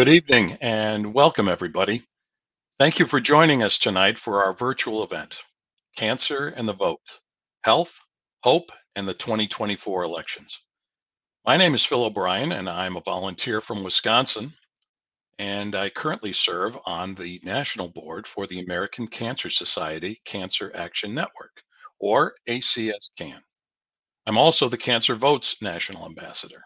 Good evening and welcome, everybody. Thank you for joining us tonight for our virtual event, Cancer and the Vote, Health, Hope, and the 2024 elections. My name is Phil O'Brien, and I'm a volunteer from Wisconsin, and I currently serve on the national board for the American Cancer Society Cancer Action Network, or ACS-CAN. I'm also the Cancer Votes National Ambassador.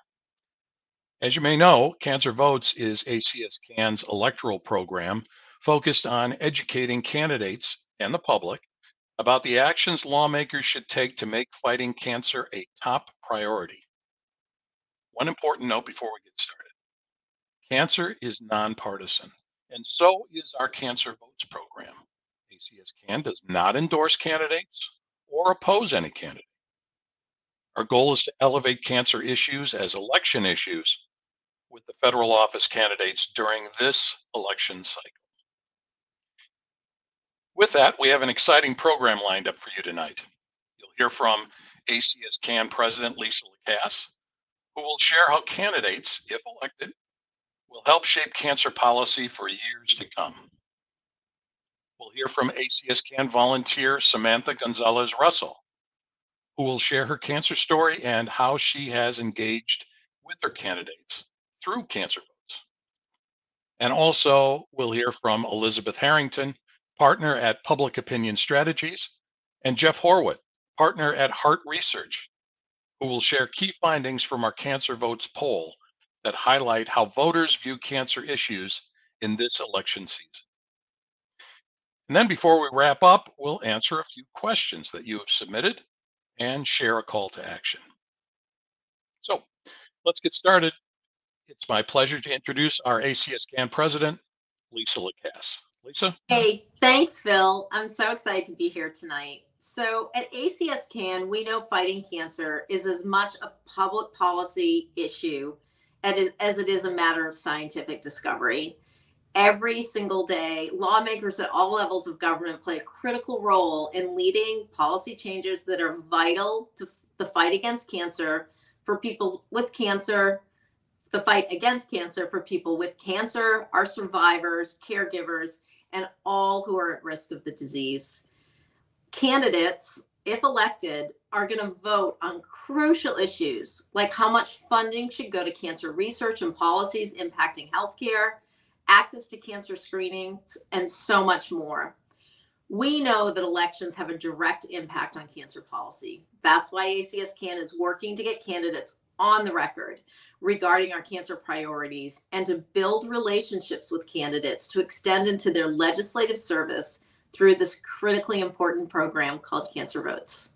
As you may know, Cancer Votes is ACS-CAN's electoral program focused on educating candidates and the public about the actions lawmakers should take to make fighting cancer a top priority. One important note before we get started. Cancer is nonpartisan, and so is our Cancer Votes program. ACS-CAN does not endorse candidates or oppose any candidate. Our goal is to elevate cancer issues as election issues with the federal office candidates during this election cycle. With that, we have an exciting program lined up for you tonight. You'll hear from ACS-CAN President Lisa Lacasse, who will share how candidates, if elected, will help shape cancer policy for years to come. We'll hear from ACS-CAN volunteer Samantha Gonzalez Russell, who will share her cancer story and how she has engaged with her candidates through Cancer Votes. And also, we'll hear from Elizabeth Harrington, partner at Public Opinion Strategies, and Jeff Horwitz, partner at Hart Research, who will share key findings from our Cancer Votes poll that highlight how voters view cancer issues in this election season. And then before we wrap up, we'll answer a few questions that you have submitted and share a call to action. So let's get started. It's my pleasure to introduce our ACS-CAN president, Lisa Lacasse. Lisa? Hey, thanks, Phil. I'm so excited to be here tonight. So at ACS-CAN, we know fighting cancer is as much a public policy issue as it is a matter of scientific discovery. Every single day, lawmakers at all levels of government play a critical role in leading policy changes that are vital to the fight against cancer for people with cancer, the fight against cancer for people with cancer, our survivors, caregivers, and all who are at risk of the disease. Candidates, if elected, are going to vote on crucial issues like how much funding should go to cancer research and policies impacting healthcare, access to cancer screenings, and so much more. We know that elections have a direct impact on cancer policy. That's why ACS-CAN is working to get candidates on the record regarding our cancer priorities and to build relationships with candidates to extend into their legislative service through this critically important program called Cancer Votes.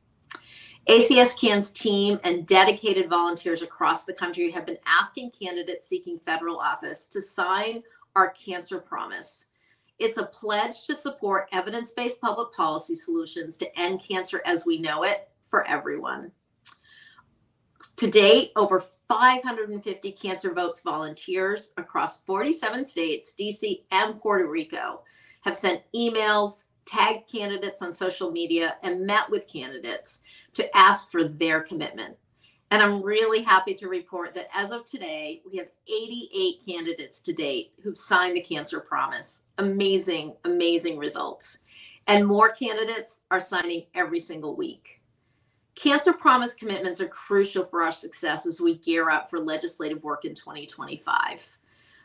ACS-CAN's team and dedicated volunteers across the country have been asking candidates seeking federal office to sign our Cancer Promise. It's a pledge to support evidence-based public policy solutions to end cancer as we know it for everyone. To date, over 550 Cancer Votes volunteers across 47 states, DC, and Puerto Rico have sent emails, tagged candidates on social media, and met with candidates to ask for their commitment. And I'm really happy to report that as of today, we have 88 candidates to date who've signed the Cancer Promise. Amazing, amazing results. And more candidates are signing every single week. Cancer Promise commitments are crucial for our success as we gear up for legislative work in 2025.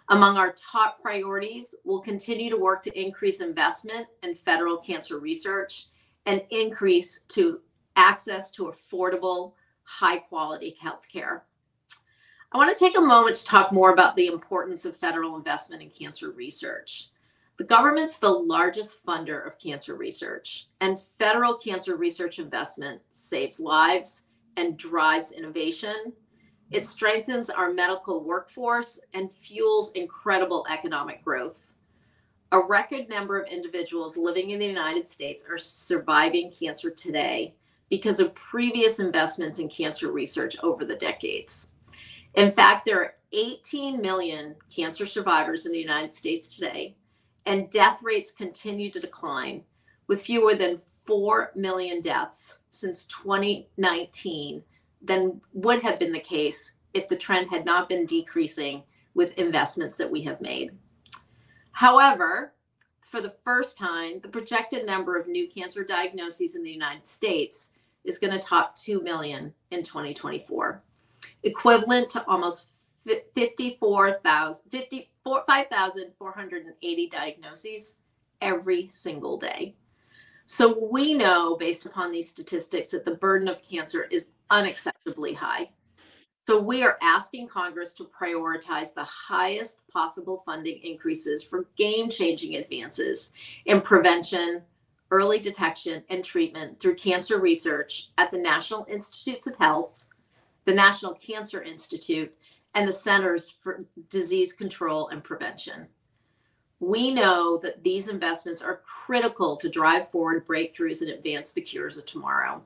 Among our top priorities, we'll continue to work to increase investment in federal cancer research and increase to access to affordable, high-quality healthcare. I want to take a moment to talk more about the importance of federal investment in cancer research. The government's the largest funder of cancer research, and federal cancer research investment saves lives and drives innovation. It strengthens our medical workforce and fuels incredible economic growth. A record number of individuals living in the United States are surviving cancer today because of previous investments in cancer research over the decades. In fact, there are 18 million cancer survivors in the United States today, and death rates continue to decline, with fewer than 4 million deaths since 2019 than would have been the case if the trend had not been decreasing with investments that we have made. However, for the first time, the projected number of new cancer diagnoses in the United States is going to top 2 million in 2024, equivalent to almost 5,480 diagnoses every single day. So we know, based upon these statistics, that the burden of cancer is unacceptably high. So we are asking Congress to prioritize the highest possible funding increases for game-changing advances in prevention, early detection, and treatment through cancer research at the National Institutes of Health, the National Cancer Institute, and the Centers for Disease Control and Prevention. We know that these investments are critical to drive forward breakthroughs and advance the cures of tomorrow.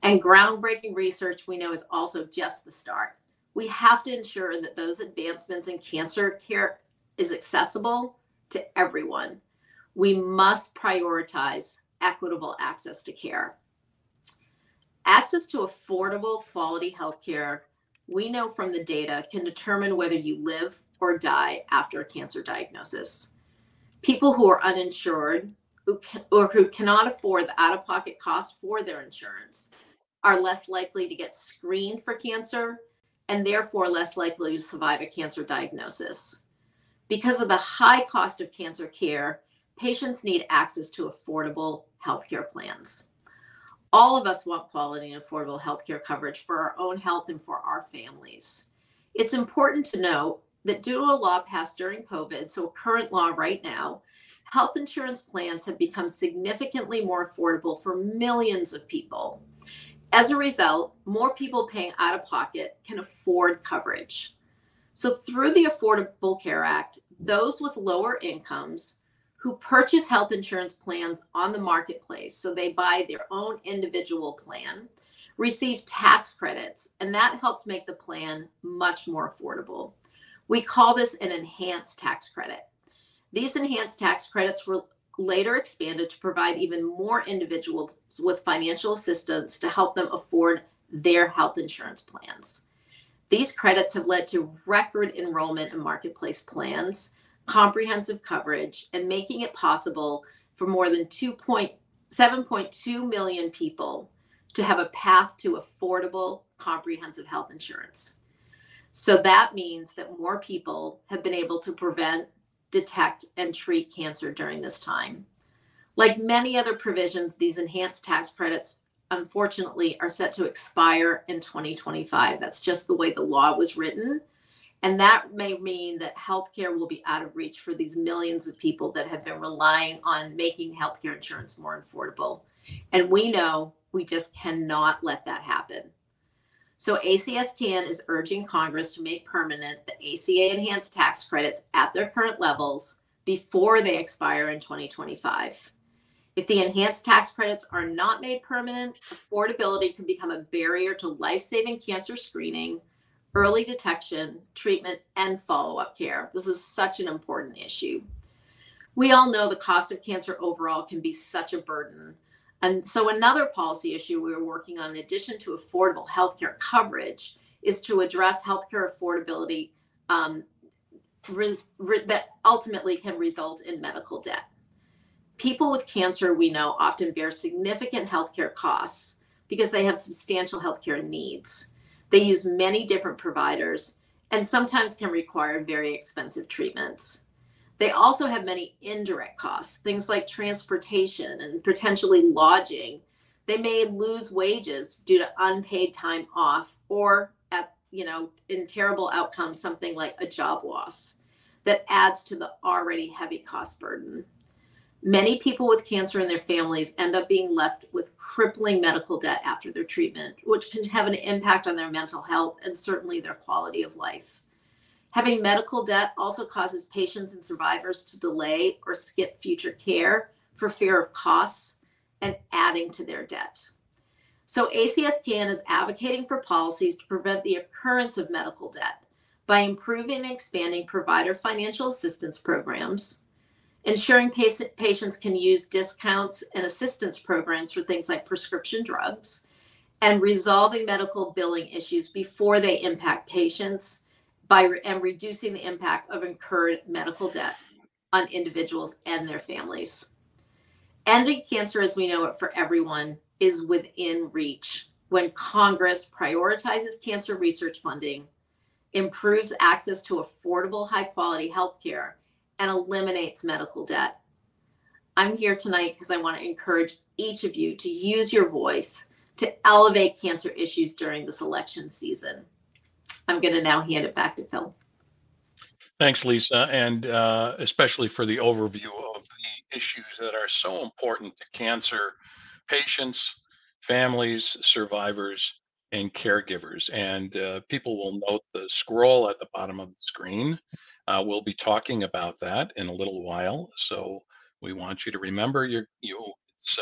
And groundbreaking research, we know, is also just the start. We have to ensure that those advancements in cancer care is accessible to everyone. We must prioritize equitable access to care. Access to affordable, quality healthcare, we know from the data, can determine whether you live or die after a cancer diagnosis. People who are uninsured or who cannot afford the out-of-pocket costs for their insurance are less likely to get screened for cancer and therefore less likely to survive a cancer diagnosis. Because of the high cost of cancer care, patients need access to affordable healthcare plans. All of us want quality and affordable healthcare coverage for our own health and for our families. It's important to note that due to a law passed during COVID, so a current law right now, health insurance plans have become significantly more affordable for millions of people. As a result, more people paying out of pocket can afford coverage. So through the Affordable Care Act, those with lower incomes who purchase health insurance plans on the marketplace, so they buy their own individual plan, receive tax credits, and that helps make the plan much more affordable. We call this an enhanced tax credit. These enhanced tax credits were later expanded to provide even more individuals with financial assistance to help them afford their health insurance plans. These credits have led to record enrollment in marketplace plans, comprehensive coverage, and making it possible for more than 7.2 million people to have a path to affordable, comprehensive health insurance. So that means that more people have been able to prevent, detect, and treat cancer during this time. Like many other provisions, these enhanced tax credits, unfortunately, are set to expire in 2025. That's just the way the law was written. And that may mean that healthcare will be out of reach for these millions of people that have been relying on making healthcare insurance more affordable. And we know we just cannot let that happen. So ACS CAN is urging Congress to make permanent the ACA enhanced tax credits at their current levels before they expire in 2025. If the enhanced tax credits are not made permanent, affordability can become a barrier to life-saving cancer screening, early detection, treatment, and follow-up care. This is such an important issue. We all know the cost of cancer overall can be such a burden. And so another policy issue we are working on, in addition to affordable healthcare coverage, is to address healthcare affordability that ultimately can result in medical debt. People with cancer, we know, often bear significant healthcare costs because they have substantial healthcare needs. They use many different providers and sometimes can require very expensive treatments. They also have many indirect costs, things like transportation and potentially lodging. They may lose wages due to unpaid time off or in terrible outcomes, something like a job loss that adds to the already heavy cost burden. Many people with cancer and their families end up being left with crippling medical debt after their treatment, which can have an impact on their mental health and certainly their quality of life. Having medical debt also causes patients and survivors to delay or skip future care for fear of costs and adding to their debt. So ACS CAN is advocating for policies to prevent the occurrence of medical debt by improving and expanding provider financial assistance programs, ensuring patients can use discounts and assistance programs for things like prescription drugs, and resolving medical billing issues before they impact patients and reducing the impact of incurred medical debt on individuals and their families. Ending cancer as we know it for everyone is within reach when Congress prioritizes cancer research funding, improves access to affordable, high-quality health care, and eliminates medical debt. I'm here tonight because I want to encourage each of you to use your voice to elevate cancer issues during this election season. I'm going to now hand it back to Phil. Thanks, Lisa, and especially for the overview of the issues that are so important to cancer patients, families, survivors, and caregivers. And people will note the scroll at the bottom of the screen. We'll be talking about that in a little while. So we want you to remember it's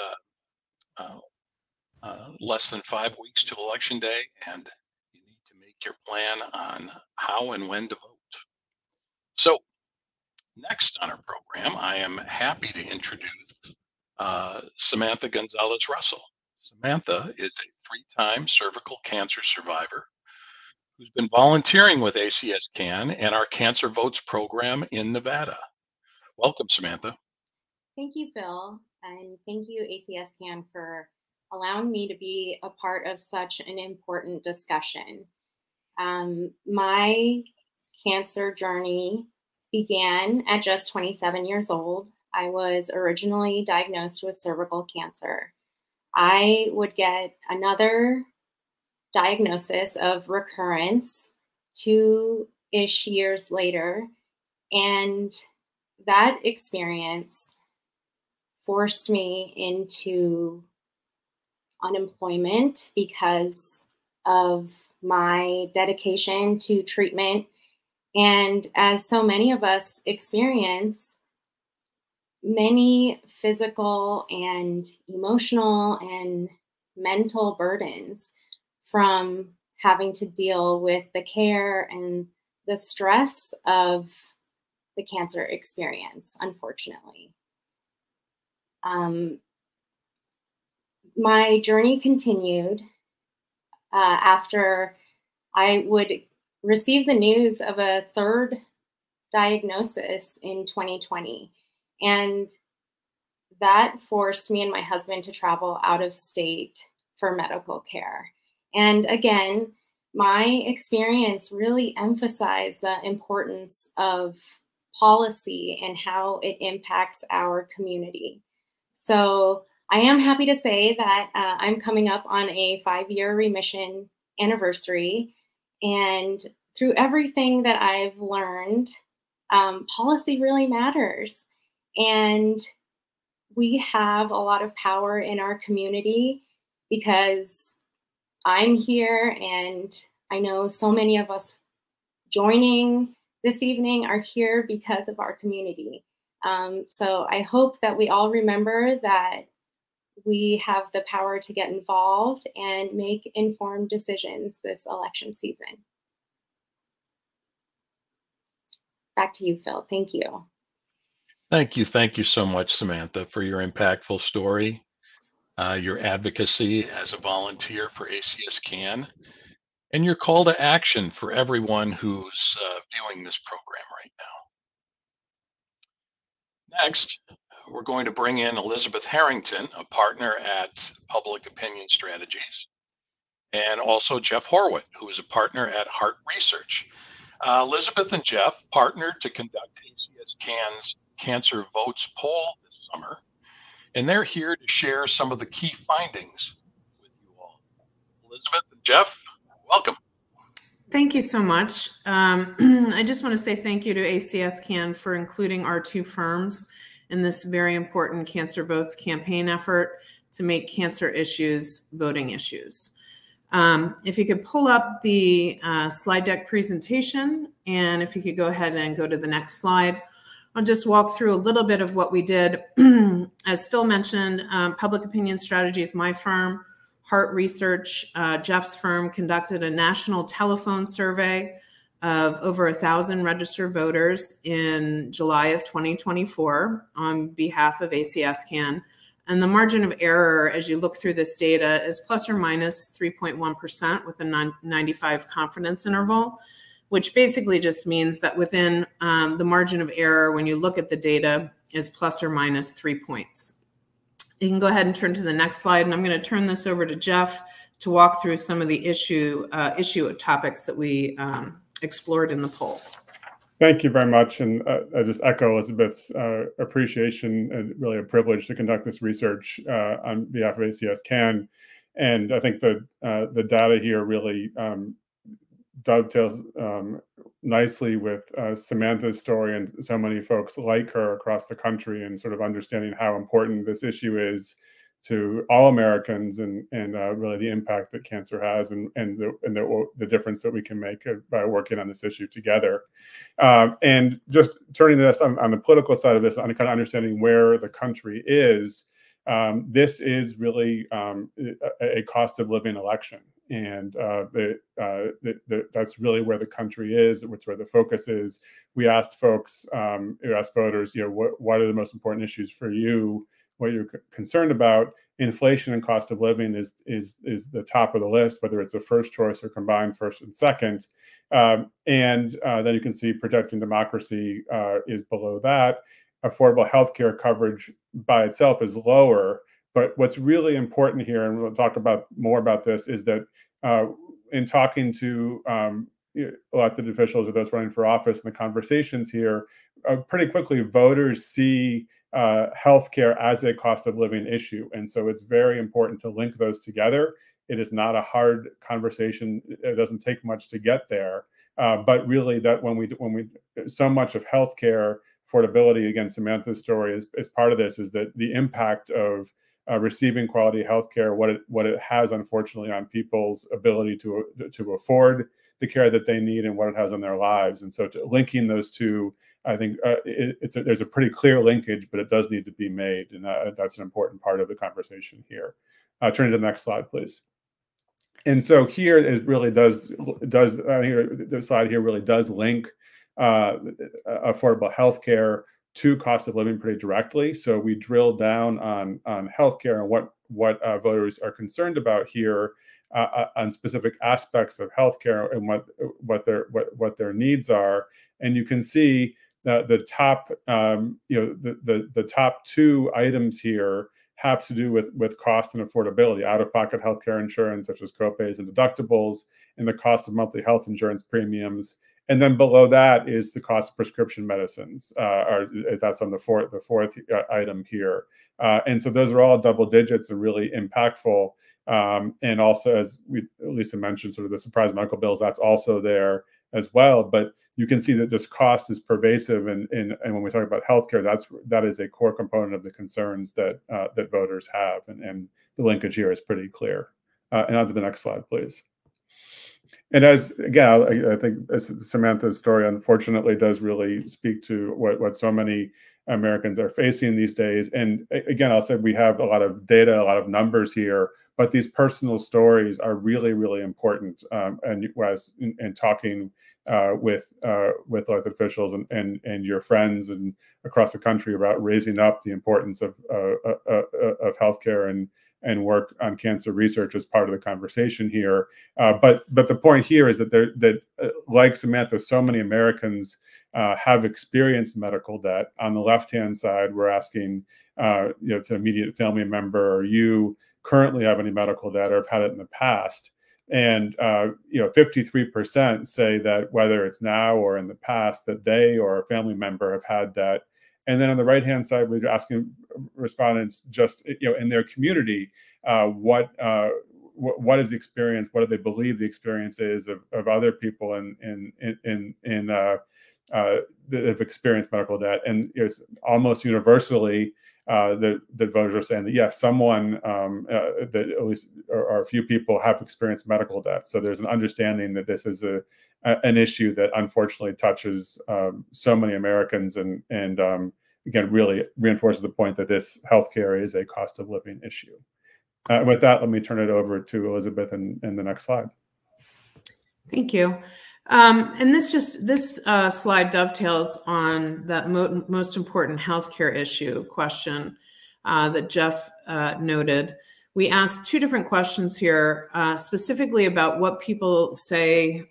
less than 5 weeks to Election Day, and you need to make your plan on how and when to vote. So next on our program, I am happy to introduce Samantha Gonzalez-Russell. Samantha is a 3-time cervical cancer survivor who's been volunteering with ACS CAN and our Cancer Votes program in Nevada. Welcome, Samantha. Thank you, Phil, and thank you, ACS CAN, for allowing me to be a part of such an important discussion. My cancer journey began at just 27 years old. I was originally diagnosed with cervical cancer. I would get another diagnosis of recurrence 2-ish years later, and that experience forced me into unemployment because of my dedication to treatment. And as so many of us experience, many physical and emotional and mental burdens from having to deal with the care and the stress of the cancer experience, unfortunately. My journey continued after I would receive the news of a third diagnosis in 2020. And that forced me and my husband to travel out of state for medical care. And again, my experience really emphasized the importance of policy and how it impacts our community. So I am happy to say that I'm coming up on a 5-year remission anniversary. And through everything that I've learned, policy really matters. And we have a lot of power in our community because I'm here, and I know so many of us joining this evening are here because of our community. So I hope that we all remember that we have the power to get involved and make informed decisions this election season. Back to you, Phil. Thank you. Thank you. Thank you so much, Samantha, for your impactful story, your advocacy as a volunteer for ACS CAN, and your call to action for everyone who's viewing this program right now. Next, we're going to bring in Elizabeth Harrington, a partner at Public Opinion Strategies, and also Jeff Horwit, who is a partner at Hart Research. Elizabeth and Jeff partnered to conduct ACS CAN's Cancer Votes poll this summer, and they're here to share some of the key findings with you all. Elizabeth and Jeff, welcome. Thank you so much. I just want to say thank you to ACS CAN for including our 2 firms in this very important Cancer Votes campaign effort to make cancer issues voting issues. If you could pull up the slide deck presentation, and if you could go ahead and go to the next slide, I'll just walk through a little bit of what we did. As Phil mentioned, Public Opinion Strategies, my firm, Hart Research, Jeff's firm, conducted a national telephone survey of over 1,000 registered voters in July of 2024 on behalf of ACS CAN. And the margin of error, as you look through this data, is plus or minus 3.1% with a 95 confidence interval, which basically just means that within the margin of error, when you look at the data, is plus or minus 3 points. You can go ahead and turn to the next slide, and I'm going to turn this over to Jeff to walk through some of the issue topics that we explored in the poll. Thank you very much, and I just echo Elizabeth's appreciation, and really a privilege to conduct this research on behalf of ACS CAN. And I think the data here really dovetails nicely with Samantha's story and so many folks like her across the country, and sort of understanding how important this issue is to all Americans, and really the impact that cancer has, and the difference that we can make by working on this issue together. And just turning to this on the political side of this, on kind of understanding where the country is, this is really a cost of living election. And that's really where the country is. It's where the focus is. We asked folks, we asked voters, what are the most important issues for you? What you're concerned about? Inflation and cost of living is the top of the list, whether it's a first choice or combined first and second. And then you can see protecting democracy is below that. Affordable healthcare coverage by itself is lower. But what's really important here, and we'll talk more about this, is that in talking to elected officials or those running for office, and the conversations here, pretty quickly voters see healthcare as a cost of living issue. And so it's very important to link those together. It is not a hard conversation. It doesn't take much to get there. But really, that when we so much of healthcare affordability, again, Samantha's story is part of this, is that the impact of receiving quality healthcare, what it has, unfortunately, on people's ability to afford the care that they need, and what it has on their lives. And so linking those two, I think there's a pretty clear linkage, but it does need to be made. And that's an important part of the conversation here. Turn to the next slide, please. And so here it really does I think the slide here really does link affordable healthcare to cost of living pretty directly. So we drill down on healthcare and what voters are concerned about here on specific aspects of healthcare, and what their needs are. And you can see that the top the top two items here have to do with cost and affordability, out-of-pocket healthcare insurance, such as copays and deductibles, and the cost of monthly health insurance premiums. And then below that is the cost of prescription medicines. That's on the fourth item here. And so those are all double digits and really impactful. And also, as Lisa mentioned, sort of the surprise medical bills, that's also there as well. But you can see that this cost is pervasive, and when we talk about healthcare, that is a core component of the concerns that voters have, and the linkage here is pretty clear. And on to the next slide, please. And as again, I think Samantha's story unfortunately does really speak to what so many Americans are facing these days. And again, I'll say we have a lot of data, a lot of numbers here, but these personal stories are really, really important. And talking with elected officials and your friends and across the country about raising up the importance of healthcare and work on cancer research as part of the conversation here. But the point here is that like Samantha, so many Americans have experienced medical debt. On the left-hand side, we're asking to immediate family member, or you currently have any medical debt or have had it in the past? And 53% say that whether it's now or in the past, that they or a family member have had debt. And then on the right-hand side, we're asking respondents just in their community, what is the experience? What do they believe the experience is of other people that have experienced medical debt? And it's almost universally that voters are saying that yes, someone that at least or a few people have experienced medical debt. So there's an understanding that this is an issue that unfortunately touches so many Americans, and again really reinforces the point that this healthcare is a cost of living issue. With that, let me turn it over to Elizabeth in the next slide. Thank you. And this slide dovetails on that most important healthcare issue question that Jeff noted. We asked two different questions here, specifically about what people say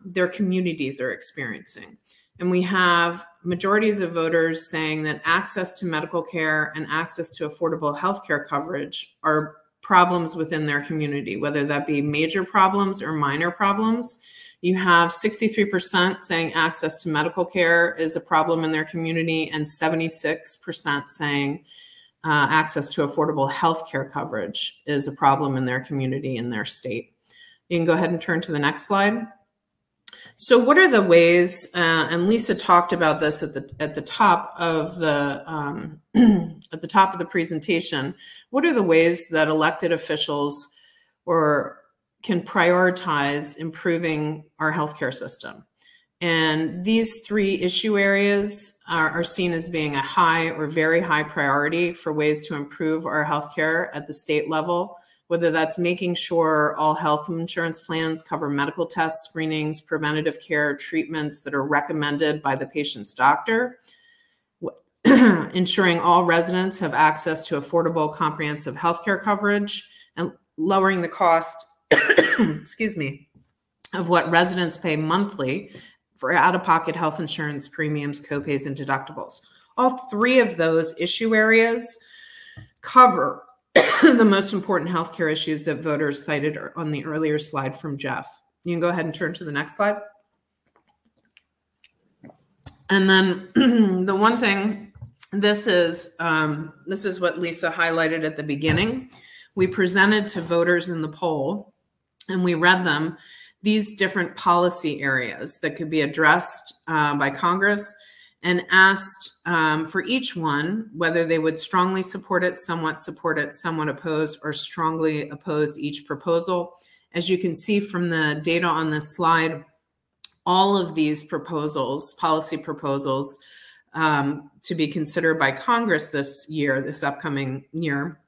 their communities are experiencing. And we have majorities of voters saying that access to medical care and access to affordable healthcare coverage are problems within their community, whether that be major problems or minor problems. You have 63% saying access to medical care is a problem in their community, and 76% saying access to affordable healthcare coverage is a problem in their community, in their state. You can go ahead and turn to the next slide. So what are the ways, and Lisa talked about this at the top of the at the top of the presentation, what are the ways that elected officials can prioritize improving our healthcare system? And these three issue areas are seen as being a high or very high priority for ways to improve our healthcare at the state level, whether that's making sure all health insurance plans cover medical tests, screenings, preventative care, treatments that are recommended by the patient's doctor, ensuring all residents have access to affordable, comprehensive healthcare coverage, and lowering the cost, excuse me, of what residents pay monthly for out-of-pocket health insurance premiums, copays, and deductibles. All three of those issue areas cover the most important healthcare issues that voters cited on the earlier slide from Jeff. You can go ahead and turn to the next slide. And then the one thing, this is what Lisa highlighted at the beginning. We presented to voters in the poll, and we read them these different policy areas that could be addressed by Congress, and asked for each one whether they would strongly support it, somewhat oppose, or strongly oppose each proposal. As you can see from the data on this slide, all of these proposals, policy proposals, to be considered by Congress this upcoming year,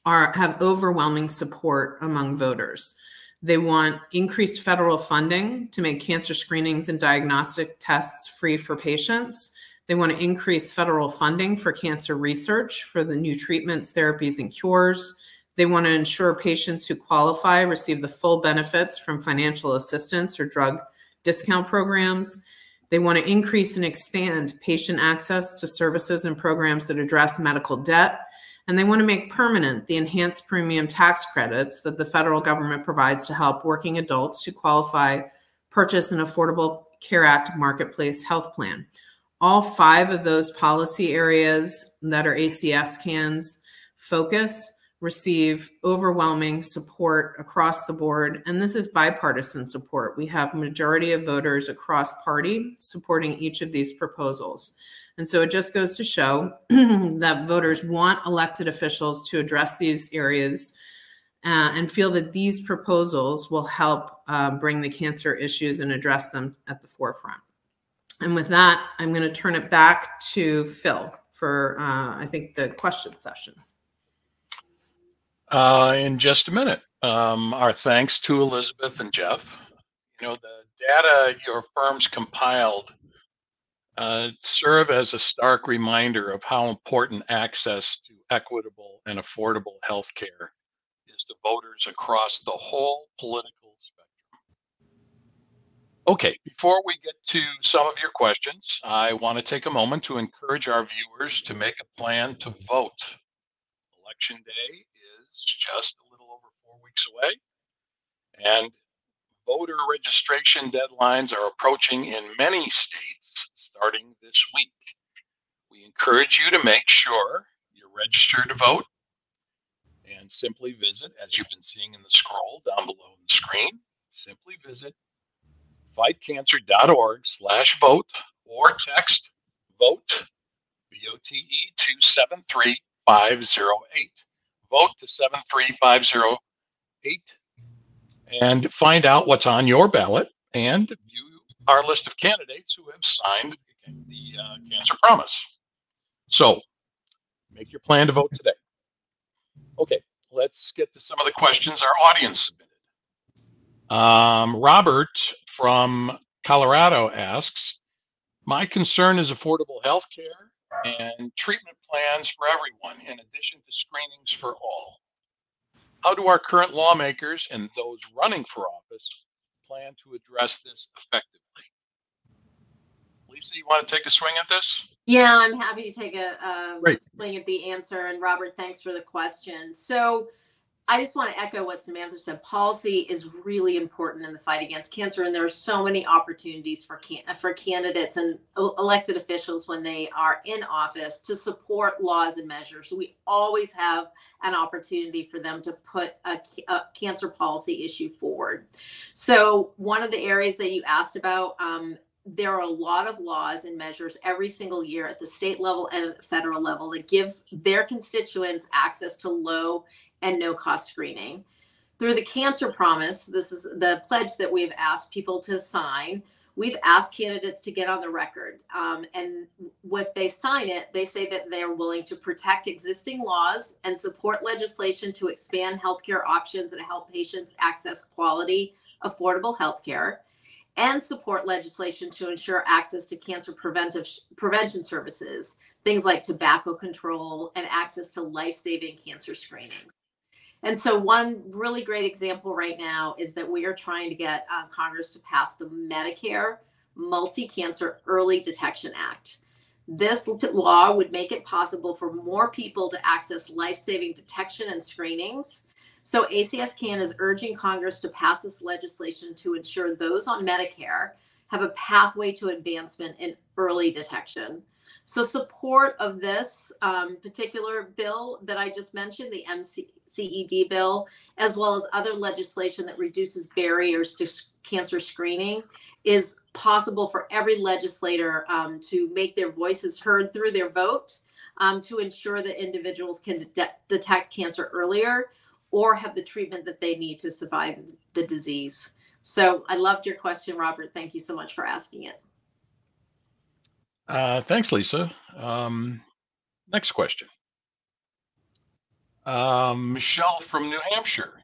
have overwhelming support among voters. They want increased federal funding to make cancer screenings and diagnostic tests free for patients. They want to increase federal funding for cancer research for the new treatments, therapies, and cures. They want to ensure patients who qualify receive the full benefits from financial assistance or drug discount programs. They want to increase and expand patient access to services and programs that address medical debt. And they want to make permanent the enhanced premium tax credits that the federal government provides to help working adults who qualify purchase an Affordable Care Act marketplace health plan. All five of those policy areas that are ACS-CAN's focus receive overwhelming support across the board, and this is bipartisan support. We have majority of voters across party supporting each of these proposals. And so it just goes to show that voters want elected officials to address these areas and feel that these proposals will help bring the cancer issues and address them at the forefront. And with that, I'm going to turn it back to Phil for, I think, the question session. In just a minute. Our thanks to Elizabeth and Jeff. You know, the data your firms compiled serve as a stark reminder of how important access to equitable and affordable health care is to voters across the whole political spectrum. Okay, before we get to some of your questions, I want to take a moment to encourage our viewers to make a plan to vote. Election day is just a little over 4 weeks away, and voter registration deadlines are approaching in many states starting this week. We encourage you to make sure you're registered to vote, and simply visit, as you've been seeing in the scroll down below on the screen, simply visit fightcancer.org/vote or text VOTE, VOTE, to 73508. Vote to 73508 and find out what's on your ballot and view our list of candidates who have signed the Cancer Promise. So make your plan to vote today. Okay, let's get to some of the questions our audience submitted. Robert from Colorado asks, my concern is affordable health care and treatment plans for everyone, in addition to screenings for all. How do our current lawmakers and those running for office plan to address this effectively? Lisa, you want to take a swing at this? Yeah, I'm happy to take a Great. swing at the answer. And Robert, thanks for the question. So I just want to echo what Samantha said. Policy is really important in the fight against cancer, and there are so many opportunities for candidates and elected officials when they are in office to support laws and measures. So we always have an opportunity for them to put a cancer policy issue forward. So one of the areas that you asked about, there are a lot of laws and measures every single year at the state level and at the federal level that give their constituents access to low and no cost screening. Through the Cancer Promise, this is the pledge that we've asked people to sign. We've asked candidates to get on the record. And if they sign it, they say that they're willing to protect existing laws and support legislation to expand healthcare options and help patients access quality, affordable healthcare, and support legislation to ensure access to cancer prevention services, things like tobacco control and access to life-saving cancer screenings. And so one really great example right now is that we are trying to get Congress to pass the Medicare Multi-Cancer Early Detection Act. This law would make it possible for more people to access life-saving detection and screenings. So ACS-CAN is urging Congress to pass this legislation to ensure those on Medicare have a pathway to advancement in early detection. So support of this particular bill that I just mentioned, the MCED bill, as well as other legislation that reduces barriers to cancer screening, is possible for every legislator to make their voices heard through their vote to ensure that individuals can detect cancer earlier or have the treatment that they need to survive the disease. So I loved your question, Robert. Thank you so much for asking it. Thanks, Lisa. Next question. Michelle from New Hampshire.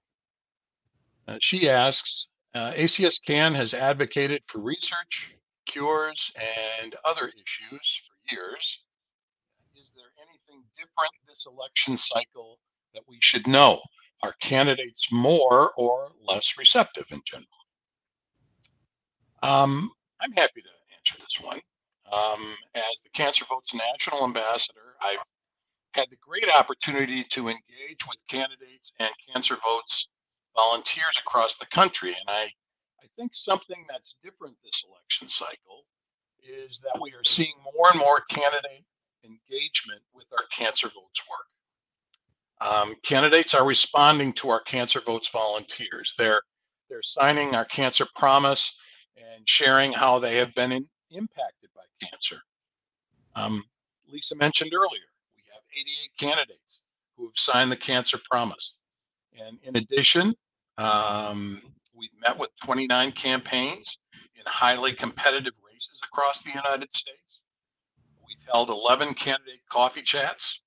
She asks, ACS-CAN has advocated for research, cures, and other issues for years. Is there anything different this election cycle that we should know? Are candidates more or less receptive in general? I'm happy to answer this one. As the Cancer Votes National Ambassador, I've had the great opportunity to engage with candidates and Cancer Votes volunteers across the country. And I think something that's different this election cycle is that we are seeing more and more candidate engagement with our Cancer Votes work. Candidates are responding to our Cancer Votes volunteers. They're signing our Cancer Promise and sharing how they have been impacted by cancer. Lisa mentioned earlier, we have 88 candidates who have signed the Cancer Promise. And in addition, we've met with 29 campaigns in highly competitive races across the United States. We've held 11 candidate coffee chats,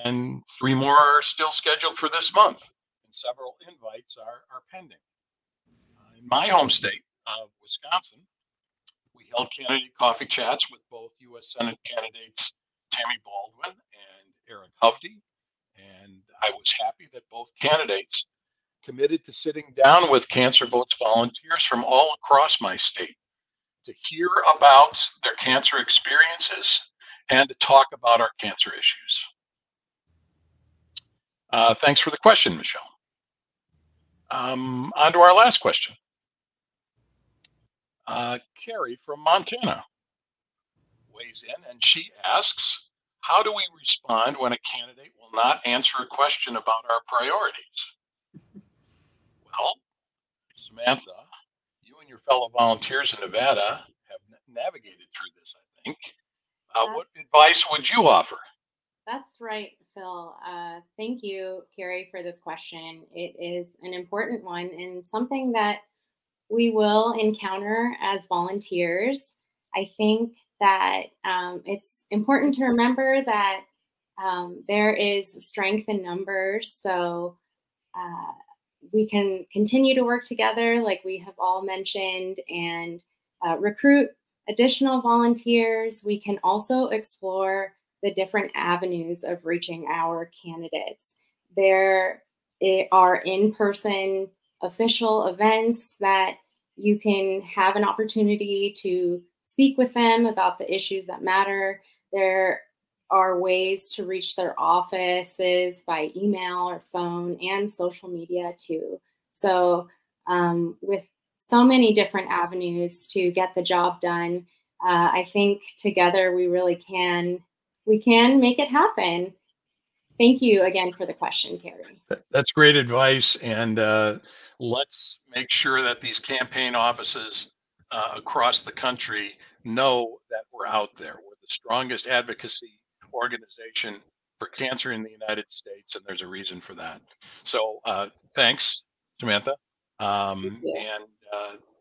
and 3 more are still scheduled for this month, and several invites are pending. In my home state of Wisconsin, we held candidate coffee chats with both U.S. Senate candidates Tammy Baldwin and Eric Hovde, and I was happy that both candidates committed to sitting down with Cancer Votes volunteers from all across my state to hear about their cancer experiences and to talk about our cancer issues. Thanks for the question, Michelle. On to our last question. Carrie from Montana weighs in, and she asks, how do we respond when a candidate will not answer a question about our priorities? Well, Samantha, you and your fellow volunteers in Nevada have navigated through this, I think. What advice would you offer? That's right, Phil. Thank you, Carrie, for this question. It is an important one and something that we will encounter as volunteers. I think that it's important to remember that there is strength in numbers. So we can continue to work together like we have all mentioned and recruit additional volunteers. We can also explore the different avenues of reaching our candidates. There are in-person official events that you can have an opportunity to speak with them about the issues that matter. There are ways to reach their offices by email or phone and social media too. So with so many different avenues to get the job done, I think together we really can make it happen. Thank you again for the question, Carrie. That's great advice. And let's make sure that these campaign offices across the country know that we're out there. We're the strongest advocacy organization for cancer in the United States, and there's a reason for that. So thanks, Samantha. And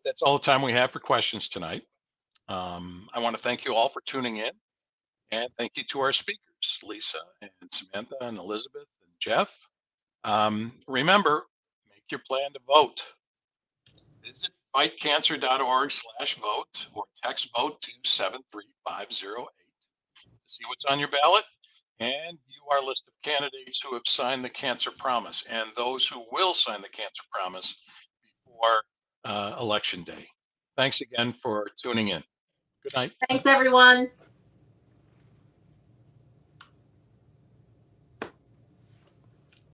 that's all the time we have for questions tonight. I want to thank you all for tuning in, and thank you to our speakers, Lisa and Samantha and Elizabeth and Jeff. Remember, make your plan to vote. Visit fightcancer.org/vote or text vote to 73508 to see what's on your ballot and view our list of candidates who have signed the Cancer Promise and those who will sign the Cancer Promise before Election Day. Thanks again for tuning in. Good night. Thanks, everyone.